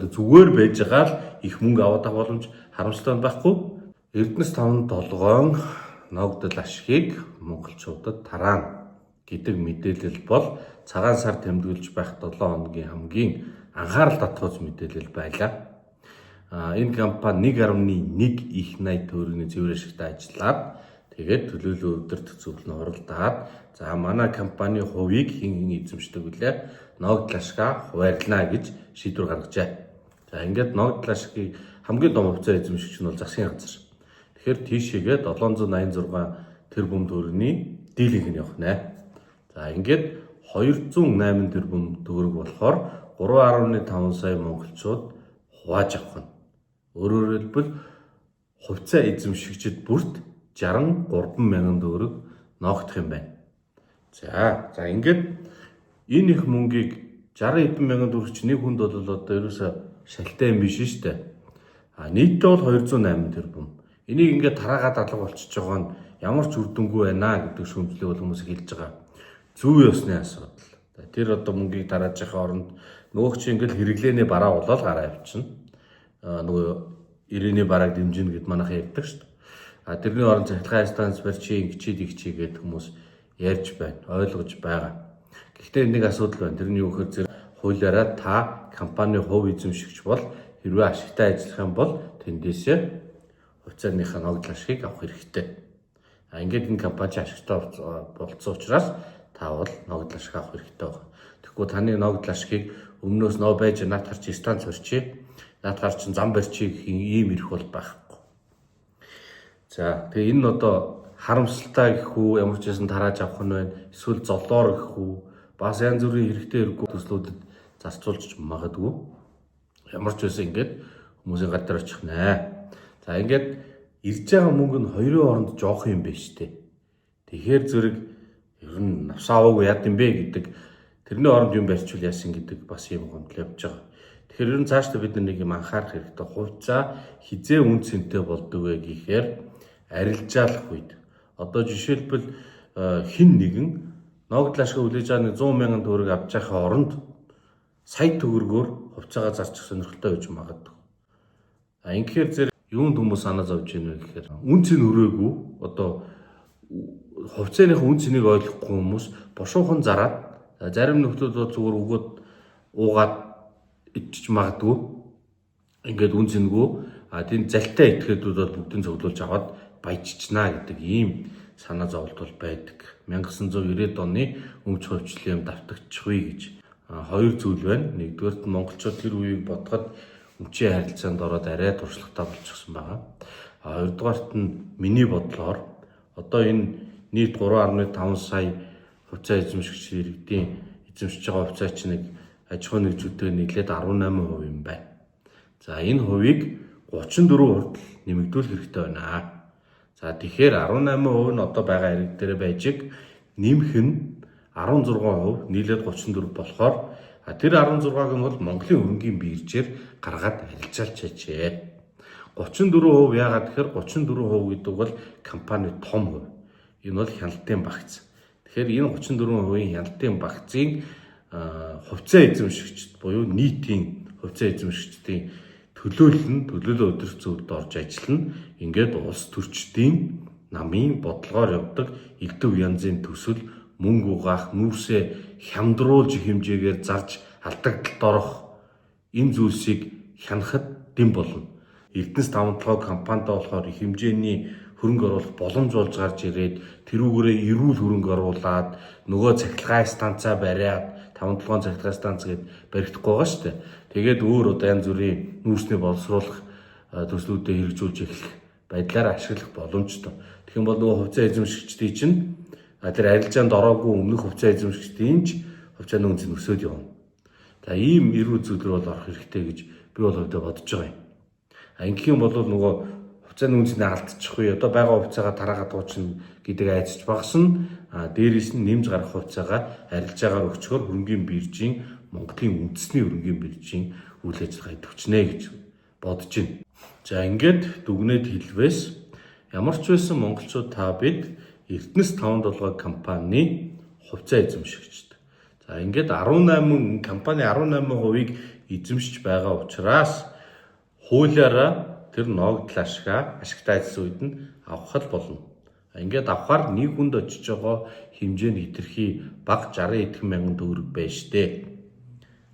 Зүгээр байж байгаа л их мөнгө аваад авах боломж харамсалтай байхгүй. Эрдэнэс 5-7 ногдол ашгийг монголчуудад тараана гэдэг мэдээлэл бол цагаан сар тэмдэглэж байх 7 хоногийн хамгийн анхаарал татгууц мэдээлэл байлаа. Энэ компани 1.1 их 80 төгрөгийн цэвэр ашигтай ажиллаад тэгээд төлөөлөл өдөрт зөвлөн оролдоод за манай компани хувийг хин эзэмшдэг үлээ ногдол ашгаа хуваарлана гэж шийдвэр гаргажээ. За ингээд ногдол ашгийг хамгийн том хувьцаа эзэмшигч нь бол засгийн газар. Тэгэхээр тийшээгээ 786 тэрбум төгрөгийн дийлэнх нь явах нэ. За ингээд 208 тэрбум төгрөг болохоор 3.5 сая монголчууд хувааж авах нь. Өөрөөр хэлбэл хувьцаа эзэмшигчид бүрт 63 мянган төгрөг ногдох юм байна. За ингээд энэ их мөнгийг 60 хэдэн мянган төгрөг чинь нэг хүнд бол одоо ерөөсө шалтай юм биш шүү дээ. Нийтдээ бол 208 тэрбум. Энийг ингээд тараагаад алга болчихж байгаа нь ямар ч үр дүнгүй байна гэдэг шүүмжлэг бол хүмүүс хэлж байгаа. Зөв ёсны асуудал. Тэр одоо мөнгийг тарааж байгаа оронд нөгөө чи ингээд хэрэглээний бараа болоод гараа явчихна. Нөгөө ирээний барааг дэмжинэ гэд манайх ярьдаг шүү дээ. Тэрний оронд цахилгаан станц барьчи ингэчий гэдэг хүмүүс ярьж байна, ойлгож байгаа. Гэхдээ нэг асуудал байна. Тэрний юу гэхээр хуулиараа та компани хувь эзэмшигч бол хэрвээ ашигтай ажиллах юм бол тэндээсээ хувьцааныхаа ногдол ашгийг авах хэрэгтэй. Ингээд энэ компани ашигтай болцсон учраас та бол ногдол ашиг авах хэрэгтэй байна. Тэгэхгүй таны ногдол ашгийг өмнөөс нөө байж наатар чи станц барьчи, наатар чи зам барьчи гэх ийм ирэх бол байхгүй. За тэгээ энэ одоо харамсалтай гэх үү, ямар ч байсан тарааж авах нь байна. Эсвэл золоор гэх үү, бас янз бүрийн хэрэгтэй хэрэггүй төслүүдэд зарцуулж магадгүй. Ямар ч байсан ингээд хүмүүсийн гадар очих нэ. За ингээд ирж байгаа мөнгө нь хоёрын хооронд жоох юм байна шүү дээ. Тэгэхээр зэрэг ер нь навсааваагүй яд юм бэ гэдэг тэрний хооронд юм барьчвал яасан гэдэг бас юм гомдол явж байгаа. Тэгэхээр ер нь цаашдаа бид нэг юм анхаарах хэрэгтэй. Хувьцаа хизээ үн цэнтэй болдог вэ гэхээр арилжаалах үед одоо жишээлбэл хин нэгэн ногдол ашиг хүлээж байгаа 100 мянган төгрөг авч байхаа оронд сая төгрөгөөр хувьцаагаа зарчих сонирхолтой байж магадгүй. Ингэхээр зэрэг юунд хүмүүс санаа зовж байна вэ гэхээр үн цэн өрөөгүй одоо хувьцааных үн цэнийг ойлгохгүй хүмүүс бошуухан зараад зарим нөхдүүд бол зүгээр өгөөд уугаад ичж магадгүй. Ингээд үн цэнгүү тийм залтай этгээдүүд бол бүгдийг цуглуулж аваад баяжчихна гэдэг ийм санаа зовлт байдаг. 1990-ад оны өмч хувьчлын давтагдчихвээ гэж хоёр зүйл байна. Нэгдүгээрт нь монголчууд тэр үеийг бодоход өмчийн харилцаанд ороод арай туршлагатай болчихсон байгаа. Хоёрдугаарт нь миний бодлоор одоо энэ нийт 3.5 сая хувьцаа эзэмшигч иргэдийн эзэмшиж байгаа хувьцаа чинь нэг аж ахуйн нэгжүүдтэй нийлээд 18% юм байна. За энэ хувийг 34% хүртэл нэмэгдүүлэх хэрэгтэй байна. За тэгэхээр 18% нь одоо байгаа иргэд дээр байж нэмэх нь 16% нийлээд 34 болохоор тэр 16-г нь бол Монголын хөрөнгийн биржээр гаргаад арилжаалж чажээ. 34% яагаад тэгэхээр 34% гэдэг бол компани том хувь. Энэ бол хяналтын багц. Тэгэхээр энэ 34%-ийн хяналтын багцын хувьцаа эзэмшигчд буюу нийтийн хувьцаа эзэмшигчдийн төлөөлөл өдөрт зөвлөлд орж ажиллана. Ингээд улс төрчдийн намын бодлогоор явдаг элдв янзын төсөл мөнгө угаах, нүүрсээ хямдруулж хэмжээгээр зарж алдагдалд орох энэ зүйлсийг хянахад дэм болно. Эрдэнэс 5-7 компанидаа болохоор их хэмжээний хөрөнгө оруулах боломж болж гарч ирээд тэрүүгээрээ эрүүл хөрөнгө оруулаад нөгөө цахилгаан станцаа бариад 5-7 цахилгаан станц гээд баригдахгүй байгаа шүү дээ. Тэгээд өөр одоо янз бүрийн нүүрсний боловсруулах төслүүдэд хэрэгжүүлж эхлэх байдлаар ашиглах боломжтой. Тэгэх юм бол нөгөө хувьцаа эзэмшигчдийн чинь тэр арилжаанд ороогүй өмнөх хувьцаа эзэмшигчдийн ч хувьцааны үнц нь өсөд явна. За ийм эрүү зүйлрүү бол орох хэрэгтэй гэж би бол хувьдаа бодож байгаа юм. Ингэх юм бол нөгөө хувьцааны үнцний алдчихгүй одоо байгаа хувьцаагаа тараагаад дуучна гэдэг айцч багасна. Дээрээс нь нэмж гарах хувьцаагаа арилжаагаар өгчхөөр хөрөнгийн биржийн Монголын үндэсний хөрөнгийн биржийн үйл ажиллагаа төвчнэ гэж бодож байна. За ингээд дүгнээд хэлвээс ямар ч байсан монголчууд та бид Эрдэнэс 5-7 компани хувьцаа эзэмшигчд. За ингээд 18 компани 18%-ийг эзэмшиж байгаа учраас хуулиараа тэр ногдол ашигтай ажилласан үед нь авах болно. Ингээд авахаар нэг хүнд очиж байгаа хэмжээнд хэтэрхий баг 60 мянган төгрөг байна штэ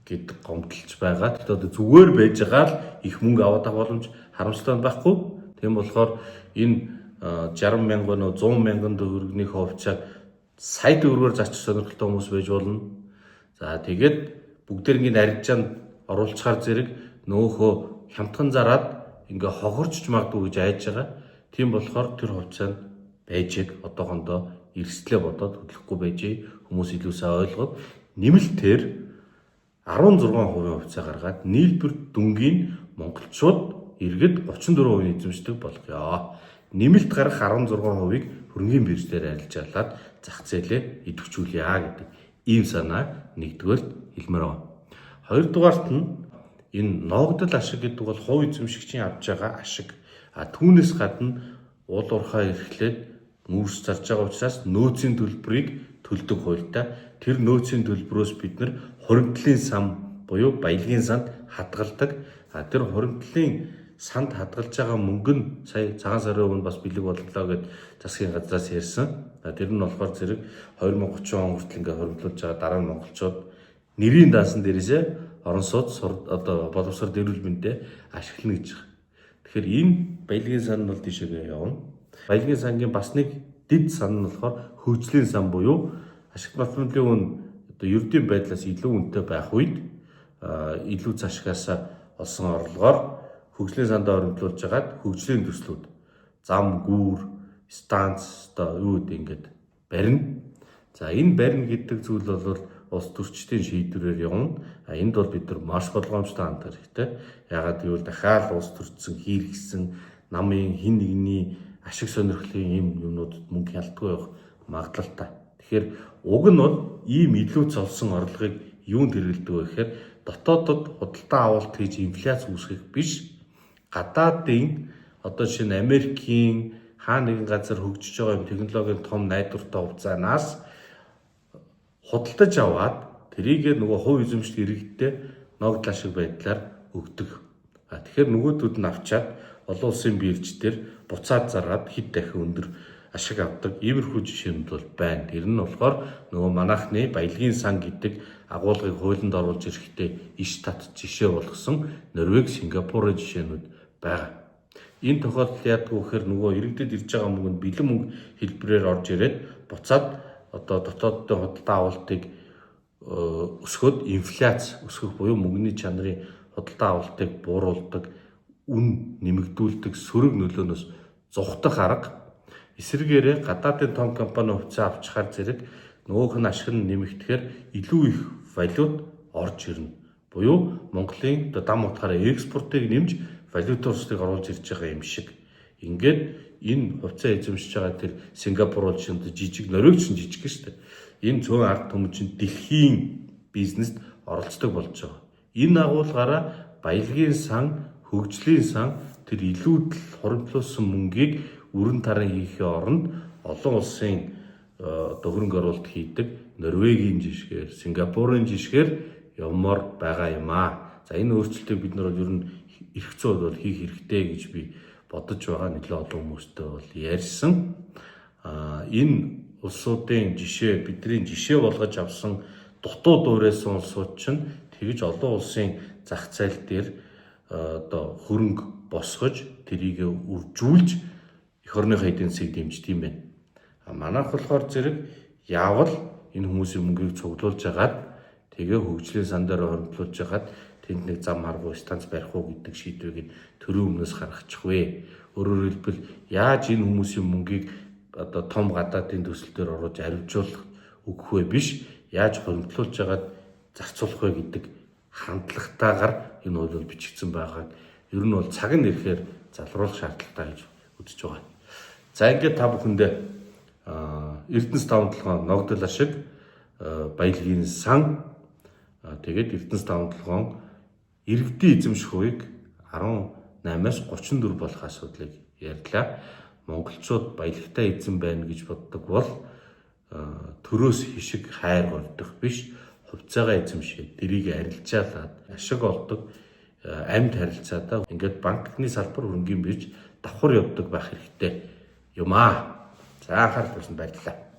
гэд гомдлж байгаа. Тэгэхдээ зүгээр байж байгаа л их мөнгө аваад авах боломж харамсалтай байхгүй. Тийм болохоор энэ 60 мянган 100 мянган төгрөгийн хувьчаа сая төгрөгөөр зарчих сонирхолтой хүмүүс байж болно. За тэгээд бүгдээрийн арилжаанд оруулчихаар зэрэг нөөхөө хямдхан зараад ингээ хохорчж магадгүй гэж айж байгаа. Тийм болохоор тэр хувьцаанд байжэг одоохондоо эрсдлээ бодоод хөдлөхгүй байжээ. Хүмүүс илүү сайн ойлгоод нэмэлтээр 16% хувьцаа гаргаад нийлбэр дүнгийн монголчууд иргэд 34% эзэмшдэг болгоё. Нэмэлт гарах 16%-ийг хөрөнгөний биржээр арилжаалаад зах зээлээ идэвхжүүлье гэдэг ийм санаа нэгдүгээр хэлмээр байна. Хоёрдугаарт нь энэ ногдол ашиг гэдэг бол хувь эзэмшигчийн авж байгаа ашиг. Түүнээс гадна уул уурхай эрхлээд мөрс зарж байгаа учраас нөөцийн төлбөрийг төлдөг хуультай. Тэр нөөцийн төлбөрөөс бид нар хуримтлалын сан буюу баялагын санд хадгалдаг. Тэр хуримтлалын санд хадгалж байгаа мөнгө нь сая цагаан сарын өмнө бас бэлэг боллоо гэд засгийн газраас ярьсан. Тэр нь болохоор зэрэг 2030 он хүртэл ингээ хуримтлуулж байгаа дараа нь монголчууд нэрийн даасан дээрээсээ орон сууц боловсрол эрүүл мэндэд ашиглана гэж байна. Тэгэхээр энэ баялагын сан нь бол тийшээ явна. Баялагын сангийн бас нэг дэд сан нь болохоор хөгжлийн сан буюу ашиг батлын үн ердийн байдлаас илүү үнэтэй байх үед илүү цашгаас олсон орлогоор хөгжлийн сандаа оримтлуулж хагаад хөгжлийн төслүүд зам гүүр станц юу гэдэг ингээд барина. За энэ барина гэдэг зүйл бол улс төрчдийн шийдвэрээр явна. Энд бол бид нар маш болгоомжтой хандах хэрэгтэй. Ягаад гэвэл дахиад улс төрчсөн хийргсэн намын хин нэгний ашиг сонирхлын юм юмнуудад мөнгө хялтгүй байх магадлалтай. Тэгэхээр уг нь бол ийм илүү цолсон орлогыг юунд хэрэглэдэг вэ гэхээр дотоодод худалдаа авалт хийж инфляц үүсгэх биш. Гадаадын одоо жишээ нь Америкийн хаа нэгэн газар хөгжиж байгаа юм технологийн том найдвартай хувьцаанаас худалдаж аваад тэрийгээ нөгөө хувь эзэмшигч иргэдтэй ногдол ашиг байдлаар өгдөг. Тэгэхээр нөгөөдүүд нь авчаад олон улсын бирж дээр буцаад зараад хэд дахин өндөр ашиг авдаг иймэрхүү жишээнүүд бол байна. Тэр нь болохоор нөгөө манайхны баялагын сан гэдэг агуулгыг хуулинд оруулж ирэхдээ иш тат жишээ болгосон Норвеги, Сингапурын жишээнүүд байгаа. Энэ тохиолдолд яадаг вэ гэхээр нөгөө иргэдэд ирж байгаа мөнгө нь бэлэн мөнгө хэлбэрээр орж ирээд буцаад одоо дотооддын худалдаа авалтыг өсгөөд инфляц өсгөх буюу мөнгөний чанарын худалдаа авалтыг бууруулдаг, үн нэмэгдүүлдэг сөрөг нөлөөнөөс зугтах арга. Эсвэргээрээ гадаадын том компани хувьцаа авчихаар зэрэг нөгөөх нь ашиг нь нэмэгдэхээр илүү их валют орж ирнэ. Буюу Монголын дам утгаараа экспортыг нэмж валют урсгалыг оруулж ирж байгаа юм шиг. Ингээд энэ хувьцаа эзэмшиж байгаа тэр Сингапур бол жижиг, Норвеги ч жижиг шүү дээ. Энэ цөөн ард түмчин дэлхийн бизнест оролцдог болж байгаа. Энэ агуулгаараа баялагын сан, хөгжлийн сан тэр илүүдл хуримтлуулсан мөнгийг өрн таран хийхээ оронд олон улсын хөрөнгө оруулалт хийдэг Норвегийн жишгээр, Сингапурын жишгээр явмаар байгаа юм аа. За энэ өөрчлөлтийг бид нар ер нь эрх зүйд бол хийх хэрэгтэй гэж би бодож байгаа. Нэлээд олон хүмүүстэй бол ярьсан. Энэ улсуудын жишээ, бидний жишээ болгож авсан дутуу дуурайсан улсууд чинь тэгж олон улсын зах зээл дээр одоо хөрөнгө босгож тэрийг үржүүлж эх орныхоо эдийн засгийг дэмждэг юм байна. Манайх болохоор зэрэг яавал энэ хүмүүсийн мөнгийг цуглуулж агаад тэгээ хөгжлийн сан дээр оромтлуулж агаад тэнд нэг зам харгуй станц барих уу гэдэг шийдвэрийг төрийн өмнөөс гаргачих вэ? Өөрөөр хэлбэл яаж энэ хүмүүсийн мөнгийг одоо том гадаадын төсөл дээр оруулж арвижуулах өгөх вэ биш, яаж хоримтлуулж агаад зарцуулах вэ гэдэг хандлагатаагаар энэ хууль бол бичигдсэн байгааг ер нь бол цаг нь ирэхээр залруулах шаардлагатай гэж үзэж байгаа. За ингээд та бүхэндээ Эрдэнэс 5-7 ногдол ашиг, баялагын сан, тэгээд Эрдэнэс 5-7 иргэдийн эзэмших хувийг 18-аас 34 болох асуудлыг ярьлаа. Монголчууд баялагтай эзэн байна гэж боддог бол төрөөс хишиг хайр гордох биш, хувьцаагаа эзэмшээд дэрийг арилжаалаад ашиг олдог амьд харилцаатаа ингээд банкны салбар хөрөнгөний бирж давхар явдаг байх хэрэгтэй юм аа. За анхаарал тавьсан баярлалаа.